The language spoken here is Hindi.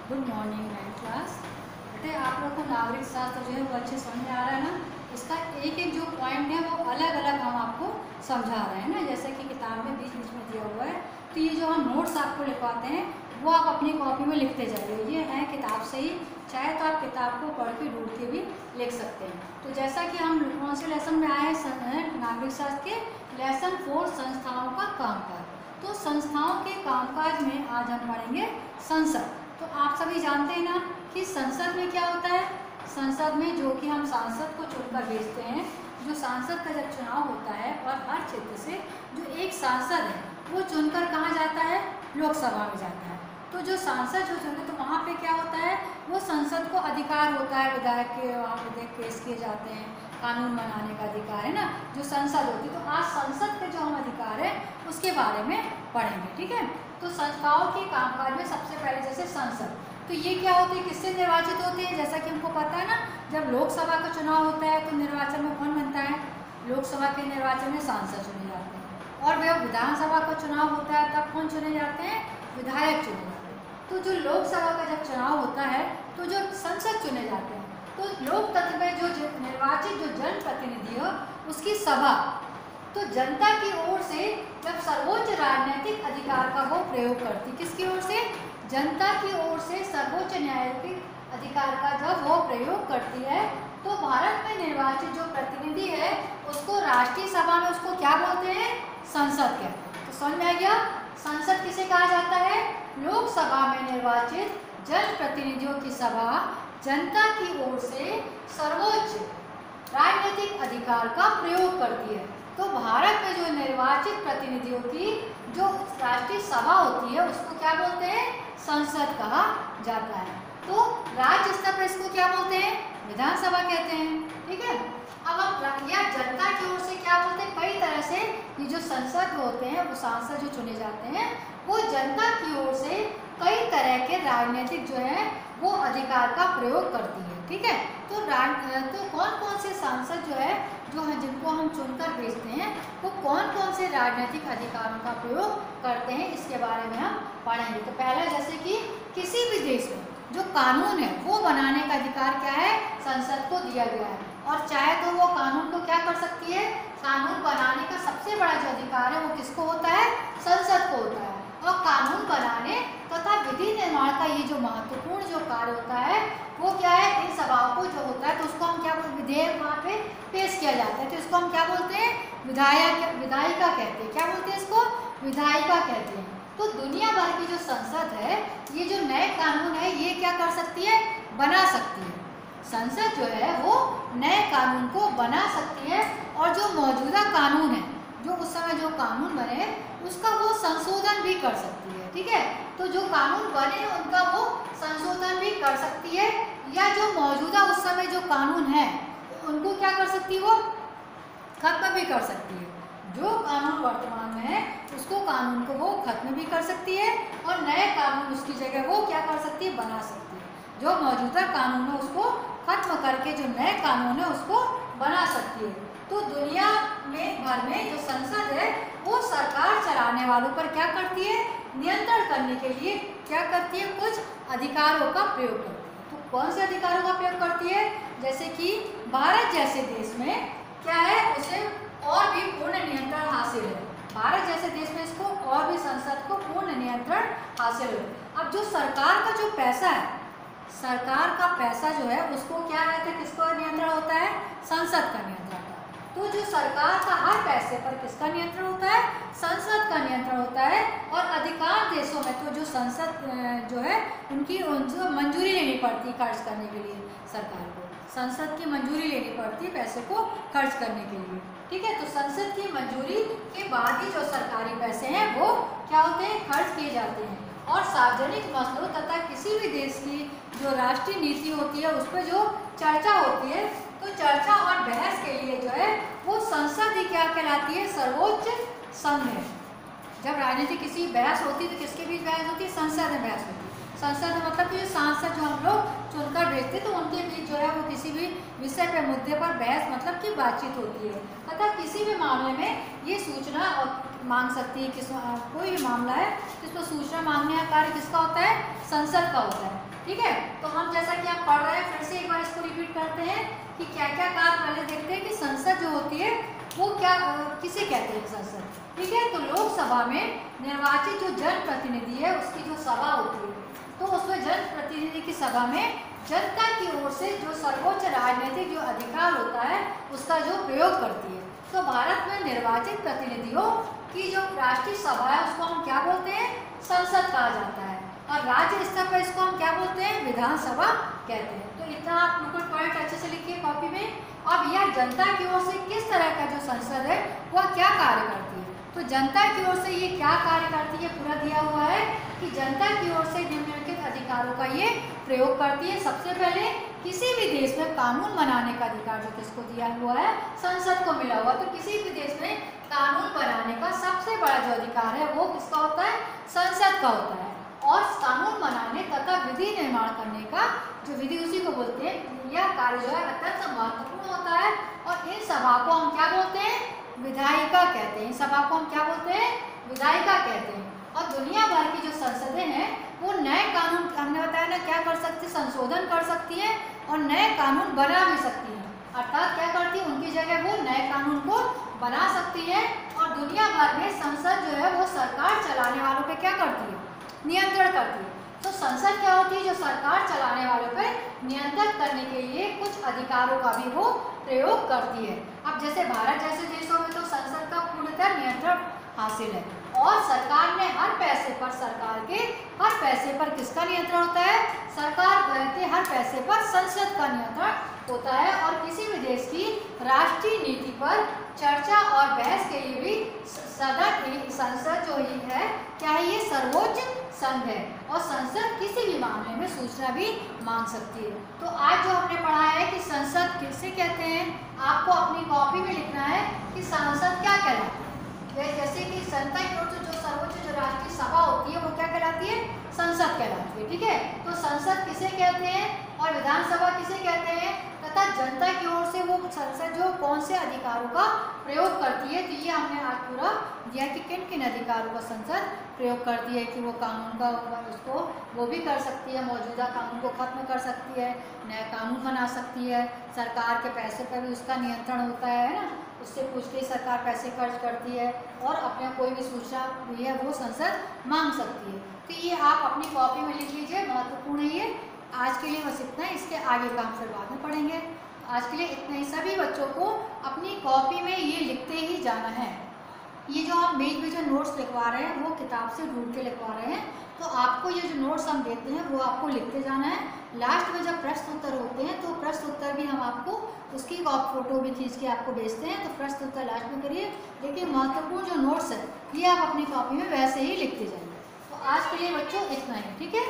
Good morning ninth class. बेटे आप लोग को नागरिक शास्त्र जो है वो अच्छे समझ में आ रहा है ना। इसका एक एक जो पॉइंट है वो अलग अलग हम आपको समझा रहे हैं ना, जैसे कि किताब में बीच बीच में दिया हुआ है। तो ये जो हम नोट्स आपको लिखवाते हैं वो आप अपनी कॉपी में लिखते जाइए। ये है किताब से ही, चाहे तो आप किताब को पढ़ के ढूंढ के भी लिख सकते हैं। तो जैसा कि हम कौन से लेसन में आए हैं, नागरिक शास्त्र के लेसन 4 संस्थाओं का कामकाज। तो संस्थाओं के कामकाज में आज हम पढ़ेंगे संसद। तो आप सभी जानते हैं ना कि संसद में क्या होता है। संसद में जो कि हम सांसद को चुनकर भेजते हैं, जो सांसद का जब चुनाव होता है और हर क्षेत्र से जो एक सांसद है वो चुनकर कहाँ जाता है, लोकसभा में जाता है। तो जो सांसद जो चुने तो वहाँ पे क्या होता है, वो संसद को अधिकार होता है, विधायक के वहाँ विधेयक पेश किए जाते हैं, कानून बनाने का अधिकार है ना, जो संसद होती है। तो आज संसद के जो हम अधिकार है उसके बारे में पढ़ेंगे, ठीक है। तो संस्थाओं के कामकाज में सबसे पहले जैसे संसद, तो ये क्या होते हैं, किससे निर्वाचित होते हैं। जैसा कि हमको पता है ना, जब लोकसभा का चुनाव होता है तो निर्वाचन में कौन बनता है, लोकसभा के निर्वाचन में सांसद चुने जाते हैं। और जब विधानसभा का चुनाव होता है तब कौन चुने जाते हैं, विधायक चुने जाते हैं। तो जो लोकसभा का जब चुनाव होता है तो जो संसद चुने जाते हैं, तो लोकतंत्र में जो निर्वाचित जो जनप्रतिनिधि हो उसकी सभा, तो जनता की ओर से जब सर्वोच्च राजनीतिक अधिकार का वो प्रयोग करती, किसकी ओर से, जनता की ओर से सर्वोच्च न्यायिक अधिकार का जब वो प्रयोग करती है, तो भारत में निर्वाचित जो प्रतिनिधि है उसको राष्ट्रीय सभा में उसको क्या बोलते हैं, संसद कहते हैं। तो समझ में आ गया, संसद किसे कहा जाता है, लोकसभा में निर्वाचित जनप्रतिनिधियों की सभा जनता की ओर से सर्वोच्च राजनीतिक अधिकार का प्रयोग करती है। तो भारत में जो निर्वाचित प्रतिनिधियों की जो राष्ट्रीय सभा होती है उसको क्या बोलते हैं, संसद कहा जाता है। तो राज्य स्तर पर इसको क्या बोलते हैं, विधानसभा कहते हैं, ठीक है। अब हम या जनता की ओर से क्या बोलते हैं, कई तरह से ये जो संसद होते हैं वो सांसद जो चुने जाते हैं वो जनता की ओर से कई तरह के राजनीतिक जो है वो अधिकार का प्रयोग करती है, ठीक है। तो कौन कौन से सांसद जो है जो है जिनको हम चुनकर भेजते हैं वो कौन कौन से राजनीतिक अधिकारों का प्रयोग करते हैं, इसके बारे में हम पढ़ेंगे। तो पहला, जैसे कि किसी भी देश में जो कानून है वो बनाने का अधिकार क्या है, संसद को दिया गया है। और चाहे तो वो कानून को क्या कर सकती है, कानून बनाने का सबसे बड़ा जो अधिकार है वो किसको होता है, संसद को होता है। और कानून बनाने तथा विधि निर्माण का ये जो महत्वपूर्ण जो कार्य होता है वो क्या है, इन सभाओं को जो होता है तो उसको हम क्या बोलते हैं, विधेयक वहाँ पे पेश किया जाता है तो इसको हम क्या बोलते हैं, विधायिका कहते हैं। क्या बोलते हैं इसको, विधायिका कहते हैं। तो दुनिया भर की जो संसद है ये जो नए कानून है ये क्या कर सकती है, बना सकती है। संसद जो है वो नए कानून को बना सकती है और जो मौजूदा कानून है, जो उस समय जो कानून बने उसका वो संशोधन भी कर सकती है, ठीक है। तो जो कानून बने उनका वो संशोधन भी कर सकती है, या जो मौजूदा उस समय जो कानून है उनको क्या कर सकती है, वो खत्म भी कर सकती है। जो कानून वर्तमान में है उसको कानून को वो खत्म भी कर सकती है और नए कानून उसकी जगह वो क्या कर सकती है, बना सकती है। जो मौजूदा कानून है उसको खत्म करके जो नए कानून है उसको बना सकती है। तो दुनिया में भर में जो संसद है वो सरकार चलाने वालों पर क्या करती है, नियंत्रण करने के लिए क्या करती है, कुछ अधिकारों का प्रयोग करती है। तो कौन से अधिकारों का प्रयोग करती है, जैसे कि भारत जैसे देश में क्या है, उसे और भी पूर्ण नियंत्रण हासिल है। भारत जैसे देश में इसको और भी संसद को पूर्ण नियंत्रण हासिल है। अब जो सरकार का जो पैसा है, सरकार का पैसा जो है उसको क्या रहता है, किसको नियंत्रण होता है, संसद का नियंत्रण होता है। तो जो सरकार का हर पैसे पर किसका नियंत्रण होता है, संसद का नियंत्रण होता है। और अधिकांश देशों में तो जो संसद जो है उनकी जो मंजूरी लेनी पड़ती है खर्च करने के लिए, सरकार को संसद की मंजूरी लेनी पड़ती है पैसे को खर्च करने के लिए, ठीक है। तो संसद की मंजूरी के बाद ही जो सरकारी पैसे हैं वो क्या होते हैं, खर्च किए जाते हैं। और सार्वजनिक मसलों तथा किसी भी देश की जो राष्ट्रीय नीति होती है उस पर जो चर्चा होती है, तो चर्चा और बहस के लिए जो है वो संसद ही क्या कहलाती है, सर्वोच्च संघ है। जब राजनीति किसी बहस होती है तो किसके बीच बहस होती है, संसद में बहस होती है। संसद में मतलब कि जो सांसद जो हम लोग चुनकर भेजते तो उनके बीच जो है वो किसी भी विषय पे मुद्दे पर बहस मतलब कि बातचीत होती है। तथा किसी भी मामले में ये सूचना और मांग सकती है, कोई भी मामला है जिसको सूचना मांगने का कार्य किसका होता है, संसद का होता है, ठीक है। तो हम जैसा कि आप पढ़ रहे हैं फिर से एक बार इसको रिपीट करते हैं कि क्या क्या कार्य, पहले देखते हैं कि संसद जो होती है वो क्या किसे कहते हैं संसद, ठीक है। तो लोकसभा में निर्वाचित जो जनप्रतिनिधि है उसकी जो सभा होती है, तो उसमें जनप्रतिनिधि की सभा में जनता की ओर से जो सर्वोच्च राजनीतिक जो अधिकार होता है उसका जो प्रयोग करती है। तो भारत में निर्वाचित प्रतिनिधियों की जो राष्ट्रीय सभा है उसको हम क्या बोलते हैं, संसद कहा जाता है। और राज्य स्तर पर इसको हम क्या बोलते हैं, विधानसभा कहते हैं। तो इतना आप बिल्कुल पॉइंट अच्छे से लिखिए कॉपी में। अब यह जनता की ओर से किस तरह का जो संसद है वह क्या कार्य करती है, तो जनता की ओर से ये क्या कार्य करती है पूरा दिया हुआ है कि जनता की ओर से निम्नलिखित अधिकारों का ये प्रयोग करती है। सबसे पहले किसी भी देश में कानून बनाने का अधिकार जो किसको दिया हुआ है, संसद को मिला हुआ। तो किसी भी देश में कानून बनाने का सबसे बड़ा जो अधिकार है वो किसका होता है, संसद का होता है। और कानून बनाने तथा विधि निर्माण करने का जो विधि उसी को बोलते हैं, यह कार्य जो है अत्यंत महत्वपूर्ण होता है। और इन सभा को हम क्या बोलते हैं, विधायिका कहते हैं। इन सभा को हम क्या बोलते हैं, विधायिका कहते हैं। और दुनिया भर की जो संसदें हैं वो नए कानून, हमने बताया ना, क्या कर सकती, संशोधन कर सकती है और नए कानून बना भी सकती है। अर्थात क्या करती है, उनकी जगह वो नए कानून को बना सकती है। और दुनिया भर में संसद जो है वो सरकार चलाने वालों पे क्या करती है, नियंत्रण करती है। तो संसद क्या होती है, जो सरकार चलाने वालों पर नियंत्रण करने के लिए कुछ अधिकारों का भी वो प्रयोग करती है। अब जैसे भारत जैसे देशों में तो संसद का पूर्णतः नियंत्रण हासिल है। और सरकार में हर पैसे पर, सरकार के हर पैसे पर किसका नियंत्रण होता है, सरकार के हर पैसे पर संसद का नियंत्रण होता है। और किसी भी देश की राष्ट्रीय नीति पर चर्चा और बहस के लिए भी सदन, संसद जो ही है क्या है, ये सर्वोच्च संघ है। और संसद किसी भी मामले में सूचना भी मांग सकती है। तो आज जो हमने पढ़ा है कि संसद किसे कहते हैं, आपको अपनी कॉपी में लिखना है कि संसद क्या कहलाती है। जैसे कि जनता की ओर से जो सर्वोच्च जो राष्ट्रीय सभा होती है वो क्या कहलाती है, संसद कहलाती है, ठीक है। तो संसद किसे कहते हैं और विधानसभा किसे कहते हैं, तथा जनता की ओर से वो संसद जो कौन से अधिकारों का प्रयोग करती है। तो ये हमने आज पूरा दिया कि किन किन अधिकारों का संसद प्रयोग करती है, कि वो कानून का उसको वो भी कर सकती है, मौजूदा कानून को खत्म कर सकती है, नया कानून बना सकती है, सरकार के पैसे पर भी उसका नियंत्रण होता है ना, उससे पूछ के सरकार पैसे खर्च करती है। और अपने कोई भी सूचना भी है वो संसद मांग सकती है। तो ये आप अपनी कॉपी में लिख लीजिए, महत्वपूर्ण है ये। आज के लिए बस इतना है, इसके आगे का हम फिर बाद में पढ़ेंगे। आज के लिए इतना ही। सभी बच्चों को अपनी कॉपी में ये लिखते ही जाना है। ये जो हम बीच में जो नोट्स लिखवा रहे हैं वो किताब से ढूंढ के लिखवा रहे हैं। तो आपको ये जो नोट्स हम देते हैं वो आपको लिखते जाना है। लास्ट में जब प्रश्न उत्तर होते हैं तो प्रश्न उत्तर भी हम आपको उसकी फोटो भी खींच के आपको भेजते हैं। तो प्रश्न उत्तर लास्ट में करिए, लेकिन महत्वपूर्ण जो नोट्स है ये आप अपनी कॉपी में वैसे ही लिखते जाइए। तो आज के लिए बच्चों इतना ही, ठीक है।